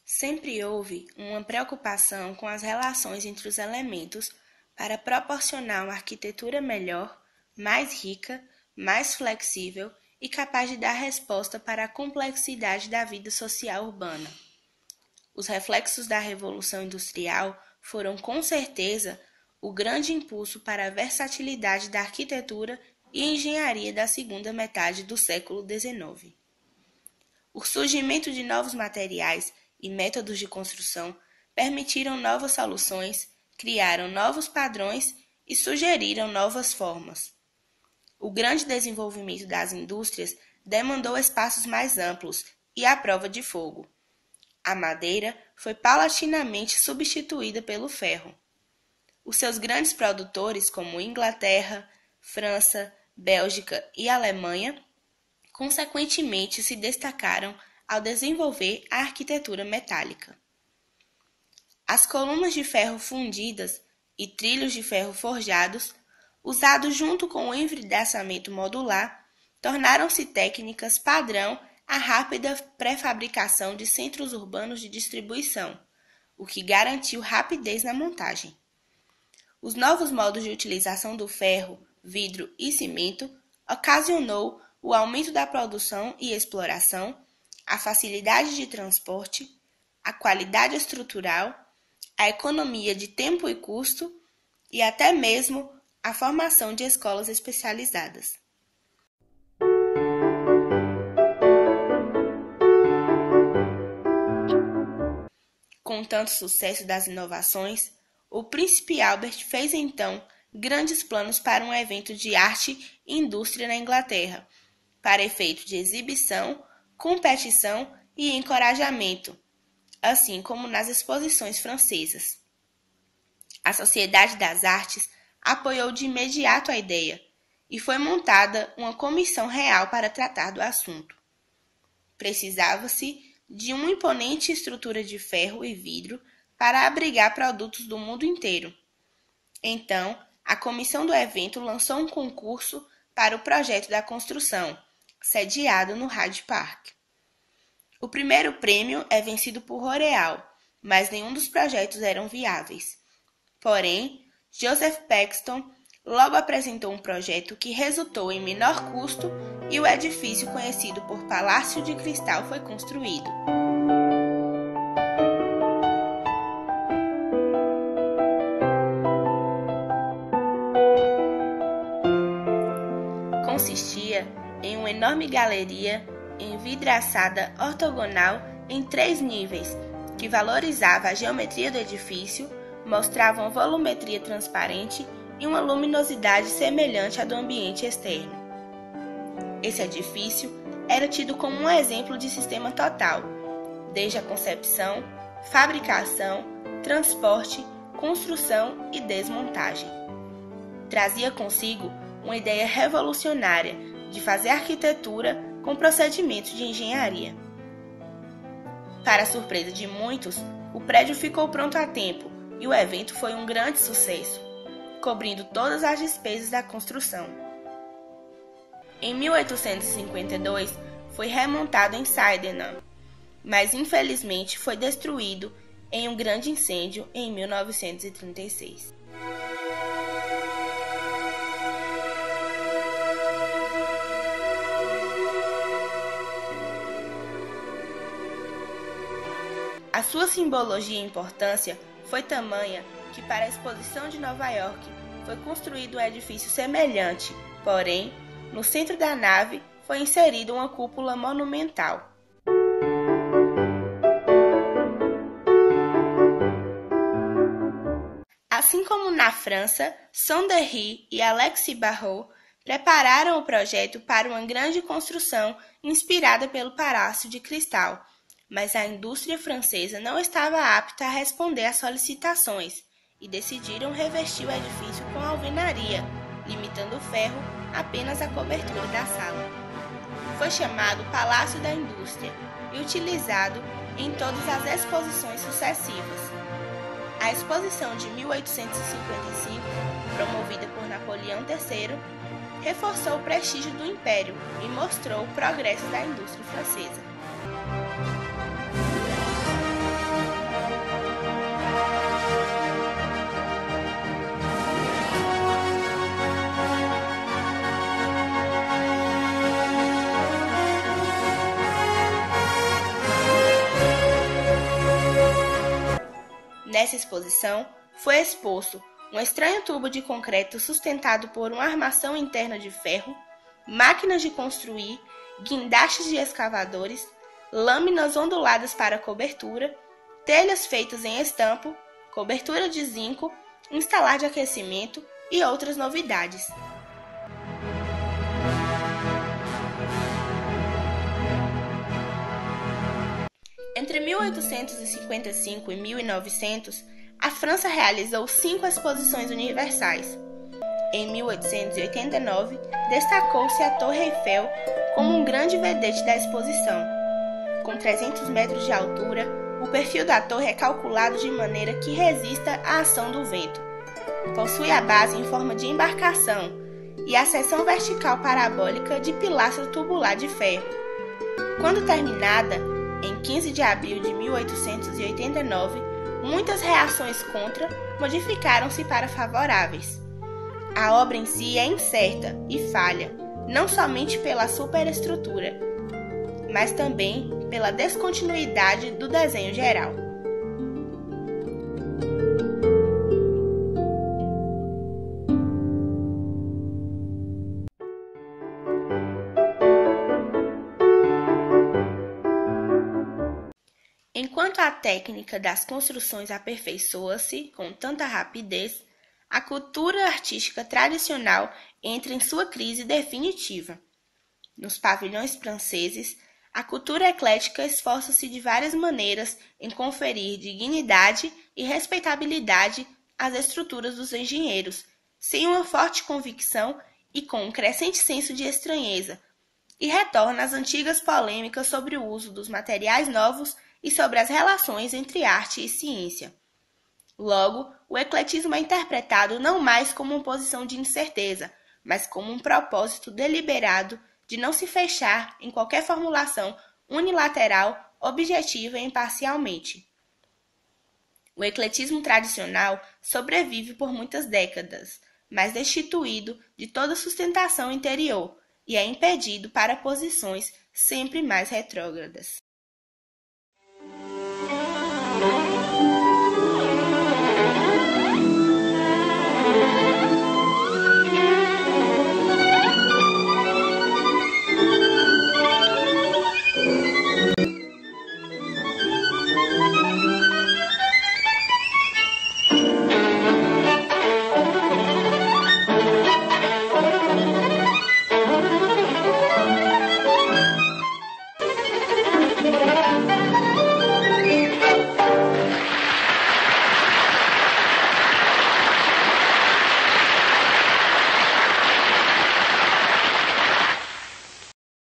Sempre houve uma preocupação com as relações entre os elementos para proporcionar uma arquitetura melhor, mais rica, mais flexível e capaz de dar resposta para a complexidade da vida social urbana. Os reflexos da Revolução Industrial foram, com certeza, o grande impulso para a versatilidade da arquitetura e engenharia da segunda metade do século XIX. O surgimento de novos materiais e métodos de construção permitiram novas soluções, criaram novos padrões e sugeriram novas formas. O grande desenvolvimento das indústrias demandou espaços mais amplos e à prova de fogo. A madeira foi paulatinamente substituída pelo ferro. Os seus grandes produtores, como Inglaterra, França, Bélgica e Alemanha, consequentemente se destacaram ao desenvolver a arquitetura metálica. As colunas de ferro fundidas e trilhos de ferro forjados, usados junto com o envidraçamento modular, tornaram-se técnicas padrão à rápida pré-fabricação de centros urbanos de distribuição, o que garantiu rapidez na montagem. Os novos modos de utilização do ferro, vidro e cimento ocasionou o aumento da produção e exploração, a facilidade de transporte, a qualidade estrutural, a economia de tempo e custo e até mesmo a formação de escolas especializadas. Com tanto sucesso das inovações, o príncipe Albert fez então grandes planos para um evento de arte e indústria na Inglaterra, para efeito de exibição, competição e encorajamento, assim como nas exposições francesas. A Sociedade das Artes apoiou de imediato a ideia e foi montada uma comissão real para tratar do assunto. Precisava-se de uma imponente estrutura de ferro e vidro para abrigar produtos do mundo inteiro. Então, a comissão do evento lançou um concurso para o projeto da construção, sediado no Hyde Park. O primeiro prêmio é vencido por L'Oréal, mas nenhum dos projetos eram viáveis. Porém, Joseph Paxton logo apresentou um projeto que resultou em menor custo e o edifício conhecido por Palácio de Cristal foi construído. Consistia em uma enorme galeria envidraçada ortogonal em 3 níveis, que valorizava a geometria do edifício, mostrava uma volumetria transparente e uma luminosidade semelhante à do ambiente externo. Esse edifício era tido como um exemplo de sistema total, desde a concepção, fabricação, transporte, construção e desmontagem. Trazia consigo uma ideia revolucionária de fazer arquitetura com procedimentos de engenharia. Para a surpresa de muitos, o prédio ficou pronto a tempo e o evento foi um grande sucesso, cobrindo todas as despesas da construção. Em 1852, foi remontado em Sydenham, mas infelizmente foi destruído em um grande incêndio em 1936. A sua simbologia e importância foi tamanha que para a Exposição de Nova York foi construído um edifício semelhante, porém, no centro da nave foi inserida uma cúpula monumental. Assim como na França, Saint-Derry e Alexis Barrault prepararam o projeto para uma grande construção inspirada pelo Palácio de Cristal, mas a indústria francesa não estava apta a responder às solicitações e decidiram revestir o edifício com alvenaria, limitando o ferro apenas à cobertura da sala. Foi chamado Palácio da Indústria e utilizado em todas as exposições sucessivas. A exposição de 1855, promovida por Napoleão III, reforçou o prestígio do Império e mostrou o progresso da indústria francesa. Nessa exposição, foi exposto um estranho tubo de concreto sustentado por uma armação interna de ferro, máquinas de construir, guindastes de escavadores, lâminas onduladas para cobertura, telhas feitas em estampo, cobertura de zinco, instalar de aquecimento e outras novidades. Entre 1855 e 1900, a França realizou 5 exposições universais. Em 1889, destacou-se a Torre Eiffel como um grande vedete da exposição. Com 300 metros de altura, o perfil da torre é calculado de maneira que resista à ação do vento. Possui a base em forma de embarcação e a seção vertical parabólica de pilastro tubular de ferro. Quando terminada, em 15 de abril de 1889, muitas reações contra modificaram-se para favoráveis. A obra em si é incerta e falha, não somente pela superestrutura, mas também pela descontinuidade do desenho geral. Enquanto a técnica das construções aperfeiçoa-se com tanta rapidez, a cultura artística tradicional entra em sua crise definitiva. Nos pavilhões franceses, a cultura eclética esforça-se de várias maneiras em conferir dignidade e respeitabilidade às estruturas dos engenheiros, sem uma forte convicção e com um crescente senso de estranheza, e retorna às antigas polêmicas sobre o uso dos materiais novos e sobre as relações entre arte e ciência. Logo, o ecletismo é interpretado não mais como uma posição de incerteza, mas como um propósito deliberado de não se fechar em qualquer formulação unilateral, objetiva e imparcialmente. O ecletismo tradicional sobrevive por muitas décadas, mas destituído de toda sustentação interior e é impedido para posições sempre mais retrógradas.